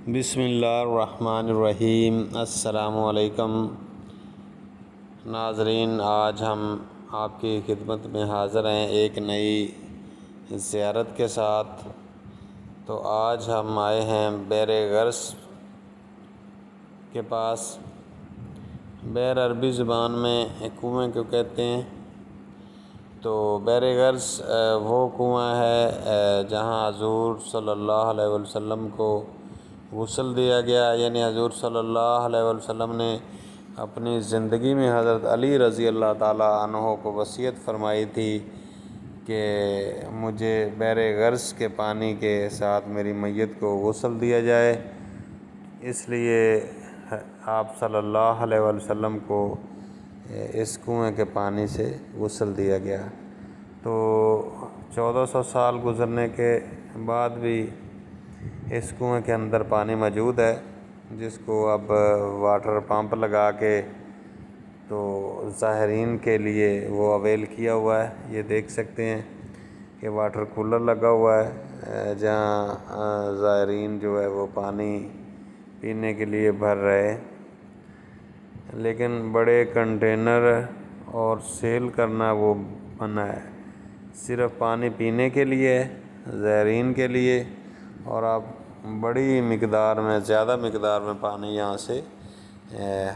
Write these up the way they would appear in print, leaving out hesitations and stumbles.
بسم اللہ الرحمن الرحیم۔ السلام علیکم ناظرین، آج ہم آپ کی خدمت میں حاضر ہیں ایک نئی زیارت کے ساتھ۔ تو آج ہم آئے ہیں بحر غرس کے پاس۔ بحر عربی زبان میں کنویں کو کہتے ہیں۔ تو بحر غرس وہ کنواں ہے جہاں حضور صلی اللہ علیہ وسلم کو غسل دیا گیا، یعنی حضور صلی اللہ علیہ وسلم نے اپنی زندگی میں حضرت علی رضی اللہ تعالیٰ عنہ کو وصیت فرمائی تھی کہ مجھے بحر غرس کے پانی کے ساتھ میری میت کو غسل دیا جائے، اس لیے آپ صلی اللہ علیہ وسلم کو اس کنویں کے پانی سے غسل دیا گیا۔ تو 1400 سال گزرنے کے بعد بھی اس کنویں کے اندر پانی موجود ہے، جس کو اب واٹر پمپ لگا کے تو زائرین کے لیے وہ اویل کیا ہوا ہے۔ یہ دیکھ سکتے ہیں کہ واٹر کولر لگا ہوا ہے جہاں زائرین جو ہے وہ پانی پینے کے لیے بھر رہے، لیکن بڑے کنٹینر اور سیل کرنا وہ منع ہے۔ صرف پانی پینے کے لیے، زائرین کے لیے، اور آپ بڑی مقدار میں، زیادہ مقدار میں پانی یہاں سے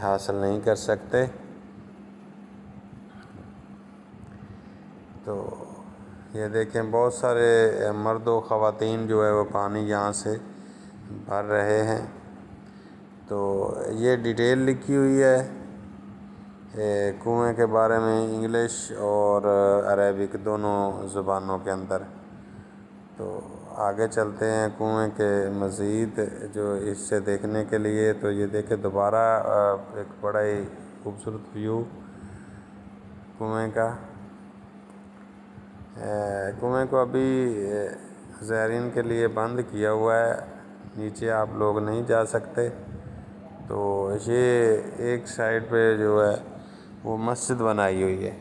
حاصل نہیں کر سکتے۔ تو یہ دیکھیں بہت سارے مرد و خواتین جو ہے وہ پانی یہاں سے بھر رہے ہیں۔ تو یہ ڈیٹیل لکھی ہوئی ہے کنویں کے بارے میں، انگلش اور عربک دونوں زبانوں کے اندر۔ تو آگے چلتے ہیں کنویں کے مزید جو اس سے دیکھنے کے لیے۔ تو یہ دیکھیں دوبارہ ایک بڑا ہی خوبصورت ویو کنویں کا۔ کنویں کو ابھی زائرین کے لیے بند کیا ہوا ہے، نیچے آپ لوگ نہیں جا سکتے۔ تو یہ ایک سائڈ پہ جو ہے وہ مسجد بنائی ہوئی ہے،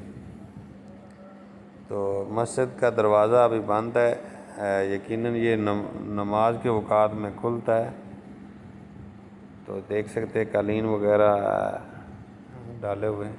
تو مسجد کا دروازہ ابھی بند ہے، یقیناً یہ نماز کے اوقات میں کھلتا ہے۔ تو دیکھ سکتے قالین وغیرہ ڈالے ہوئے ہیں۔